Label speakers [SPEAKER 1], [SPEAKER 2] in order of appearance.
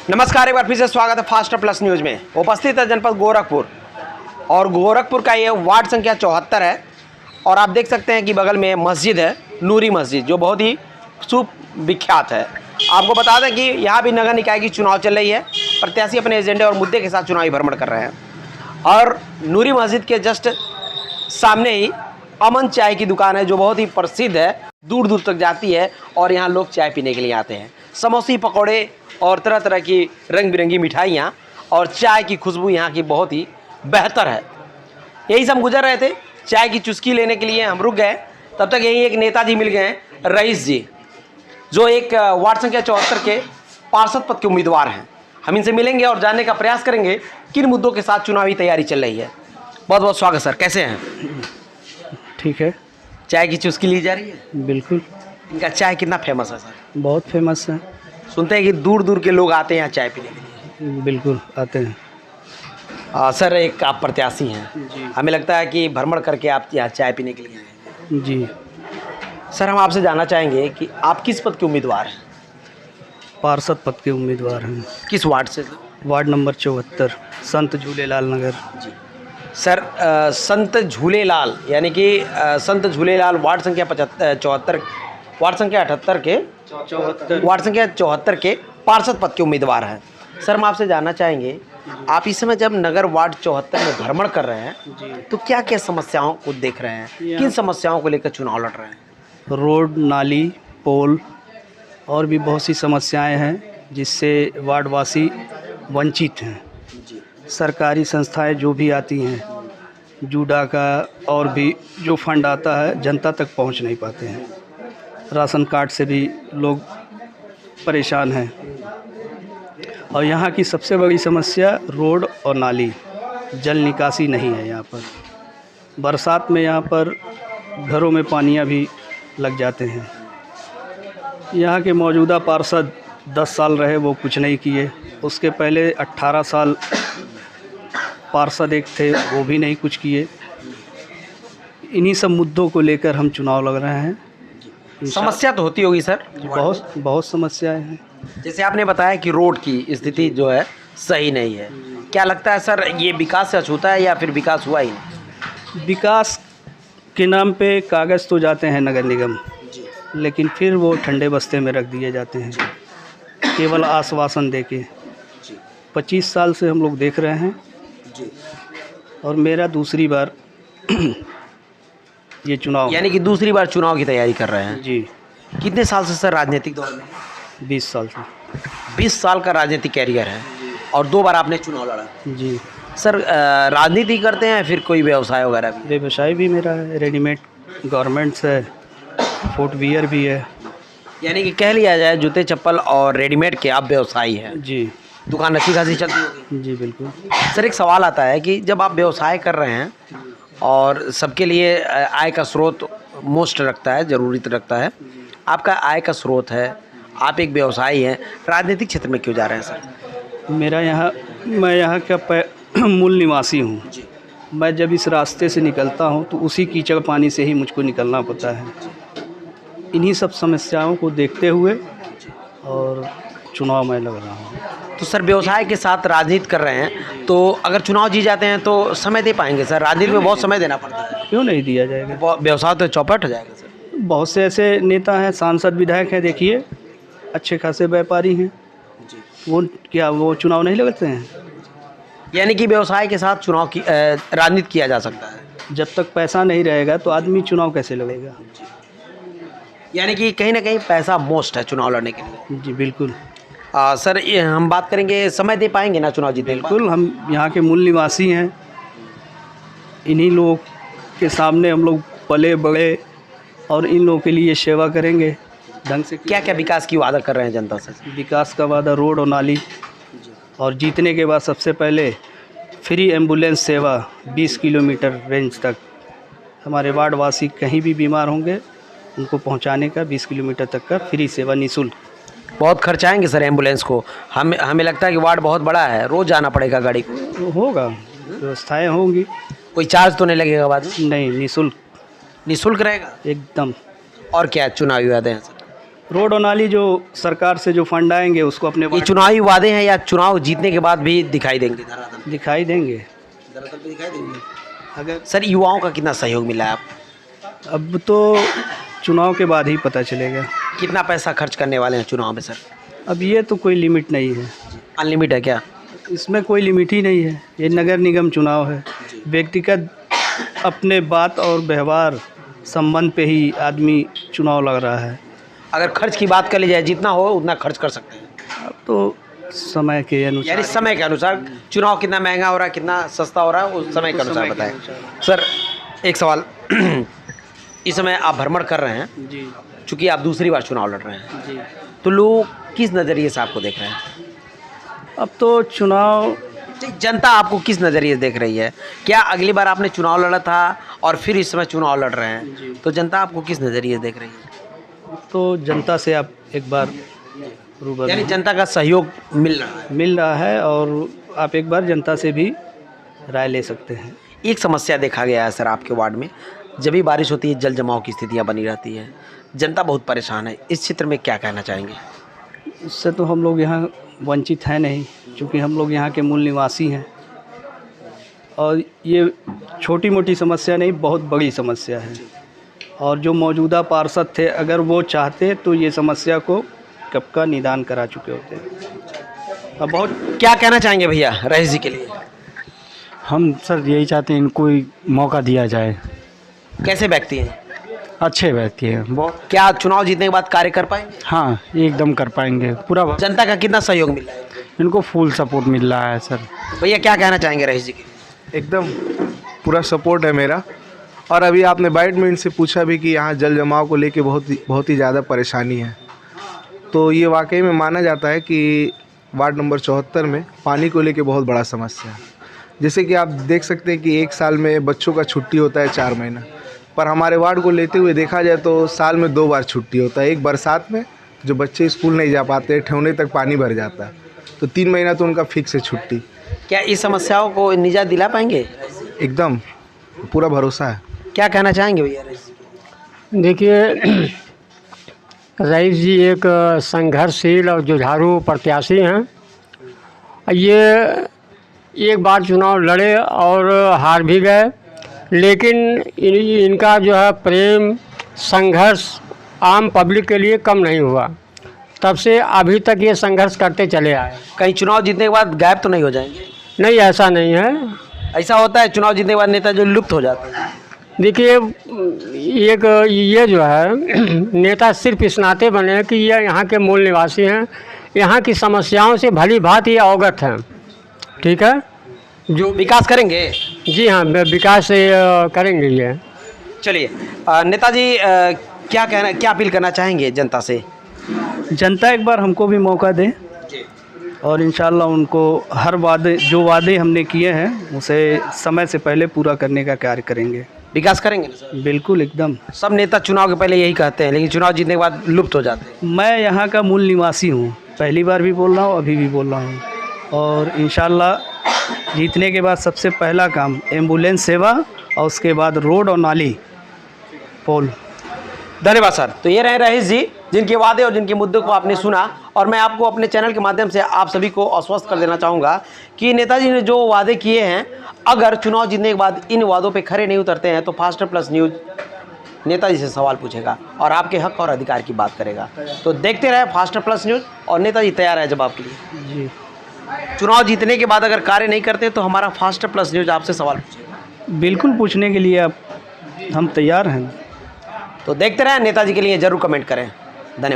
[SPEAKER 1] नमस्कार, एक बार फिर से स्वागत है फास्ट प्लस न्यूज में। उपस्थित है जनपद गोरखपुर और गोरखपुर का ये वार्ड संख्या 74 है। और आप देख सकते हैं कि बगल में मस्जिद है, नूरी मस्जिद, जो बहुत ही सुविख्यात है। आपको बता दें कि यहाँ भी नगर निकाय की चुनाव चल रही है। प्रत्याशी अपने एजेंडे और मुद्दे के साथ चुनावी भ्रमण कर रहे हैं। और नूरी मस्जिद के जस्ट सामने ही अमन चाय की दुकान है, जो बहुत ही प्रसिद्ध है, दूर दूर तक जाती है और यहाँ लोग चाय पीने के लिए आते हैं। समोसे, पकौड़े और तरह तरह की रंग बिरंगी मिठाइयाँ और चाय की खुशबू यहाँ की बहुत ही बेहतर है। यही से हम गुजर रहे थे, चाय की चुस्की लेने के लिए हम रुक गए। तब तक यहीं एक नेताजी मिल गए, रईस जी, जो एक वार्ड संख्या 74 के पार्षद पद के उम्मीदवार हैं। हम इनसे मिलेंगे और जानने का प्रयास करेंगे किन मुद्दों के साथ चुनावी तैयारी चल रही है। बहुत बहुत स्वागत सर, कैसे हैं?
[SPEAKER 2] ठीक है।
[SPEAKER 1] चाय की चुस्की ली जा रही है?
[SPEAKER 2] बिल्कुल।
[SPEAKER 1] इनका चाय कितना फेमस है सर?
[SPEAKER 2] बहुत फेमस है।
[SPEAKER 1] सुनते हैं कि दूर दूर के लोग आते हैं यहाँ चाय पीने के लिए।
[SPEAKER 2] बिल्कुल आते हैं।
[SPEAKER 1] सर, एक आप प्रत्याशी हैं
[SPEAKER 2] जी।
[SPEAKER 1] हमें लगता है कि भ्रमण करके आप यहाँ चाय पीने के लिए आए हैं।
[SPEAKER 2] जी।
[SPEAKER 1] सर, हम आपसे जानना चाहेंगे कि आप किस पद के उम्मीदवार हैं?
[SPEAKER 2] पार्षद पद के उम्मीदवार हैं।
[SPEAKER 1] किस वार्ड से?
[SPEAKER 2] वार्ड नंबर 74, संत झूलेलाल नगर।
[SPEAKER 1] जी सर, संत झूलेलाल यानी कि संत झूलेलाल वार्ड संख्या 74, वार्ड संख्या 78 के वार्ड संख्या 74 के पार्षद पद के उम्मीदवार हैं। सर, हम आपसे जानना चाहेंगे, आप इस समय जब नगर वार्ड 74 में भ्रमण कर रहे हैं तो क्या क्या समस्याओं को देख रहे हैं? किन समस्याओं को लेकर चुनाव लड़ रहे हैं?
[SPEAKER 2] रोड, नाली, पोल और भी बहुत सी समस्याएं हैं जिससे वार्डवासी वंचित हैं। सरकारी संस्थाएं जो भी आती हैं, जूडा का और भी जो फंड आता है, जनता तक पहुंच नहीं पाते हैं। राशन कार्ड से भी लोग परेशान हैं। और यहाँ की सबसे बड़ी समस्या रोड और नाली, जल निकासी नहीं है यहाँ पर। बरसात में यहाँ पर घरों में पानियाँ भी लग जाते हैं। यहाँ के मौजूदा पार्षद 10 साल रहे, वो कुछ नहीं किए। उसके पहले 18 साल पार्षद एक थे, वो भी नहीं कुछ किए। इन्हीं सब मुद्दों को लेकर हम चुनाव लड़ रहे हैं।
[SPEAKER 1] समस्या तो होती होगी सर?
[SPEAKER 2] बहुत समस्याएं हैं।
[SPEAKER 1] जैसे आपने बताया कि रोड की स्थिति जो है सही नहीं है, क्या लगता है सर, ये विकास से अछूता है या फिर विकास हुआ ही नहीं?
[SPEAKER 2] विकास के नाम पे कागज़ तो जाते हैं नगर निगम, लेकिन फिर वो ठंडे बस्ते में रख दिए जाते हैं, केवल आश्वासन देके। 25 साल से हम लोग देख रहे हैं और मेरा दूसरी बार ये चुनाव,
[SPEAKER 1] यानी कि दूसरी बार चुनाव की तैयारी कर रहे हैं
[SPEAKER 2] जी।
[SPEAKER 1] कितने साल से सर राजनीतिक दौर में?
[SPEAKER 2] 20 साल से।
[SPEAKER 1] 20 साल का राजनीतिक कैरियर है और 2 बार आपने चुनाव लड़ा।
[SPEAKER 2] जी।
[SPEAKER 1] सर, राजनीति करते हैं फिर कोई व्यवसाय वगैरह भी?
[SPEAKER 2] व्यवसाय भी मेरा है, रेडीमेड गारमेंट्स है, फुटवियर भी है।
[SPEAKER 1] यानी कि कह लिया जाए जूते चप्पल और रेडीमेड के आप व्यवसायी हैं।
[SPEAKER 2] जी।
[SPEAKER 1] दुकान अच्छी खासी चलती होगी?
[SPEAKER 2] जी बिल्कुल।
[SPEAKER 1] सर, एक सवाल आता है कि जब आप व्यवसाय कर रहे हैं और सबके लिए आय का स्रोत मोस्ट रखता है, ज़रूरी रखता है, आपका आय का स्रोत है, आप एक व्यवसायी हैं, राजनीतिक क्षेत्र में क्यों जा रहे हैं सर?
[SPEAKER 2] मैं यहाँ का मूल निवासी हूँ। मैं जब इस रास्ते से निकलता हूँ तो उसी कीचड़ पानी से ही मुझको निकलना पड़ता है। इन्हीं सब समस्याओं को देखते हुए और चुनाव में लग रहा हूँ।
[SPEAKER 1] तो सर, व्यवसाय के साथ राजनीति कर रहे हैं, तो अगर चुनाव जीत जाते हैं तो समय दे पाएंगे सर? राजनीति में बहुत समय देना पड़ता है।
[SPEAKER 2] क्यों नहीं दिया जाएगा?
[SPEAKER 1] व्यवसाय तो चौपट हो जाएगा सर।
[SPEAKER 2] बहुत से ऐसे नेता हैं, सांसद, विधायक हैं, देखिए अच्छे खासे व्यापारी हैं, वो चुनाव नहीं लड़ते हैं।
[SPEAKER 1] यानी कि व्यवसाय के साथ चुनाव की राजनीति किया जा सकता है।
[SPEAKER 2] जब तक पैसा नहीं रहेगा तो आदमी चुनाव कैसे लड़ेगा?
[SPEAKER 1] यानी कि कहीं ना कहीं पैसा मोस्ट है चुनाव लड़ने के लिए।
[SPEAKER 2] जी बिल्कुल।
[SPEAKER 1] सर, ये हम बात करेंगे, समय दे पाएंगे ना चुनाव जीतने?
[SPEAKER 2] बिल्कुल, हम यहाँ के मूल निवासी हैं। इन्हीं लोग के सामने हम लोग पले बड़े और इन लोगों के लिए सेवा करेंगे ढंग से।
[SPEAKER 1] क्या क्या विकास की वादा कर रहे हैं जनता से?
[SPEAKER 2] विकास का वादा रोड और नाली, और जीतने के बाद सबसे पहले फ्री एम्बुलेंस सेवा 20 किलोमीटर रेंज तक। हमारे वार्डवासी कहीं भी बीमार होंगे उनको पहुंचाने का 20 किलोमीटर तक का फ्री सेवा निःशुल्क।
[SPEAKER 1] बहुत खर्च आएंगे सर एम्बुलेंस को? हमें लगता है कि वार्ड बहुत बड़ा है, रोज़ जाना पड़ेगा गाड़ी को।
[SPEAKER 2] होगा, व्यवस्थाएँ होंगी।
[SPEAKER 1] कोई चार्ज तो नहीं लगेगा बाद में?
[SPEAKER 2] नहीं, निःशुल्क।
[SPEAKER 1] निःशुल्क रहेगा
[SPEAKER 2] एकदम।
[SPEAKER 1] और क्या चुनावी वादे हैं सर?
[SPEAKER 2] रोड और नाली जो सरकार से जो फंड आएंगे उसको अपने
[SPEAKER 1] ये चुनावी वादे हैं या चुनाव जीतने के बाद भी दिखाई देंगे धरातल
[SPEAKER 2] दिखाई देंगे।
[SPEAKER 1] पे दिखाई देंगे?
[SPEAKER 2] अगर
[SPEAKER 1] सर युवाओं का कितना सहयोग मिला है आपको?
[SPEAKER 2] अब तो चुनाव के बाद ही पता चलेगा।
[SPEAKER 1] कितना पैसा खर्च करने वाले हैं चुनाव में सर?
[SPEAKER 2] अब ये तो कोई लिमिट नहीं है,
[SPEAKER 1] अनलिमिटेड है क्या?
[SPEAKER 2] इसमें कोई लिमिट ही नहीं है। ये नगर निगम चुनाव है, व्यक्तिगत अपने बात और व्यवहार संबंध पे ही आदमी चुनाव लग रहा है।
[SPEAKER 1] अगर खर्च की बात कर ली जाए जितना हो उतना खर्च कर सकते हैं,
[SPEAKER 2] अब तो समय के अनुसार,
[SPEAKER 1] यानी समय के अनुसार चुनाव कितना महंगा हो रहा है कितना सस्ता हो रहा है उस समय के अनुसार बताएं। सर एक सवाल इस समय आप भ्रमण कर रहे हैं
[SPEAKER 2] जी
[SPEAKER 1] चूँकि आप दूसरी बार चुनाव लड़ रहे हैं,
[SPEAKER 2] जी।
[SPEAKER 1] तो लोग किस नज़रिए से आपको देख रहे हैं?
[SPEAKER 2] अब तो चुनाव,
[SPEAKER 1] जनता आपको किस नज़रिए से देख रही है? क्या अगली बार आपने चुनाव लड़ा था और फिर इस समय चुनाव लड़ रहे हैं, तो जनता आपको किस नज़रिए से देख रही है?
[SPEAKER 2] तो जनता से आप एक बार रूबरू
[SPEAKER 1] यानी जनता का सहयोग मिल रहा है।
[SPEAKER 2] मिल रहा है और आप एक बार जनता से भी राय ले सकते हैं।
[SPEAKER 1] एक समस्या देखा गया है सर आपके वार्ड में, जब भी बारिश होती है जल जमाव की स्थितियां बनी रहती है, जनता बहुत परेशान है। इस क्षेत्र में क्या कहना चाहेंगे?
[SPEAKER 2] इससे तो हम लोग यहाँ वंचित हैं नहीं, क्योंकि हम लोग यहाँ के मूल निवासी हैं और ये छोटी मोटी समस्या नहीं, बहुत बड़ी समस्या है। और जो मौजूदा पार्षद थे अगर वो चाहते तो ये समस्या को कब का निदान करा चुके होते। अब बहुत
[SPEAKER 1] क्या कहना चाहेंगे भैया रईस जी के लिए?
[SPEAKER 3] हम सर यही चाहते हैं इनको कोई मौका दिया जाए।
[SPEAKER 1] कैसे व्यक्ति हैं?
[SPEAKER 3] अच्छे व्यक्ति हैं बहुत।
[SPEAKER 1] क्या चुनाव जीतने के बाद कार्य कर पाएंगे?
[SPEAKER 3] हाँ एकदम कर पाएंगे पूरा।
[SPEAKER 1] जनता का कितना सहयोग मिल रहा है?
[SPEAKER 3] इनको फुल सपोर्ट मिल रहा है सर।
[SPEAKER 1] भैया क्या कहना चाहेंगे रईस जी के लिए?
[SPEAKER 4] एकदम पूरा सपोर्ट है मेरा। और अभी आपने बाइट में इनसे पूछा भी कि यहाँ जल जमाव को लेके बहुत ही ज़्यादा परेशानी है, तो ये वाकई में माना जाता है कि वार्ड नंबर 74 में पानी को लेके बहुत बड़ा समस्या है। जैसे कि आप देख सकते हैं कि एक साल में बच्चों का छुट्टी होता है 4 महीना, पर हमारे वार्ड को लेते हुए देखा जाए तो साल में 2 बार छुट्टी होता है। एक बरसात में जो बच्चे स्कूल नहीं जा पाते, ठेवने तक पानी भर जाता है, तो 3 महीना तो उनका फिक्स है छुट्टी।
[SPEAKER 1] क्या इस समस्याओं को निजात दिला पाएंगे?
[SPEAKER 4] एकदम पूरा भरोसा है।
[SPEAKER 1] क्या कहना चाहेंगे भैया रईस?
[SPEAKER 5] देखिए रईस जी एक संघर्षशील और जुझारू प्रत्याशी हैं। ये एक बार चुनाव लड़े और हार भी गए, लेकिन इनका जो है प्रेम संघर्ष आम पब्लिक के लिए कम नहीं हुआ। तब से अभी तक ये संघर्ष करते चले आए।
[SPEAKER 1] कहीं चुनाव जीतने के बाद गायब तो नहीं हो जाएंगे?
[SPEAKER 5] नहीं, ऐसा नहीं है।
[SPEAKER 1] ऐसा होता है चुनाव जीतने के बाद नेता जो लुप्त हो जाते हैं।
[SPEAKER 5] देखिए एक ये जो है नेता सिर्फ इस नाते बने हैं कि ये यहाँ के मूल निवासी हैं, यहाँ की समस्याओं से भली भांति अवगत हैं। ठीक है,
[SPEAKER 1] जो विकास करेंगे।
[SPEAKER 5] जी हाँ, विकास करेंगे ये।
[SPEAKER 1] चलिए नेताजी क्या अपील करना चाहेंगे जनता से?
[SPEAKER 2] जनता एक बार हमको भी मौका दे और इंशाल्लाह उनको हर जो वादे हमने किए हैं उसे समय से पहले पूरा करने का कार्य करेंगे।
[SPEAKER 1] विकास करेंगे ना सर?
[SPEAKER 2] बिल्कुल एकदम।
[SPEAKER 1] सब नेता चुनाव के पहले यही कहते हैं, लेकिन चुनाव जीतने के बाद लुप्त हो जाते हैं।
[SPEAKER 2] मैं यहाँ का मूल निवासी हूँ, पहली बार भी बोल रहा हूँ, अभी भी बोल रहा हूँ, और इंशाल्लाह जीतने के बाद सबसे पहला काम एम्बुलेंस सेवा और उसके बाद रोड और नाली पोल।
[SPEAKER 1] धन्यवाद सर। तो ये रहे रईस जी जिनके वादे और जिनके मुद्दों को आपने सुना, और मैं आपको अपने चैनल के माध्यम से आप सभी को आश्वस्त कर देना चाहूँगा कि नेताजी ने जो वादे किए हैं, अगर चुनाव जीतने के बाद इन वादों पे खरे नहीं उतरते हैं तो फास्टर प्लस न्यूज़ नेताजी से सवाल पूछेगा और आपके हक और अधिकार की बात करेगा। तो देखते रहे फास्टर प्लस न्यूज़, और नेताजी तैयार है जवाब के लिए।
[SPEAKER 2] जी,
[SPEAKER 1] चुनाव जीतने के बाद अगर कार्य नहीं करते तो हमारा फास्टर प्लस न्यूज़ आपसे सवाल पूछेगा।
[SPEAKER 2] बिल्कुल पूछने के लिए हम तैयार हैं।
[SPEAKER 1] तो देखते रहें, नेताजी के लिए ज़रूर कमेंट करें। धन्यवाद।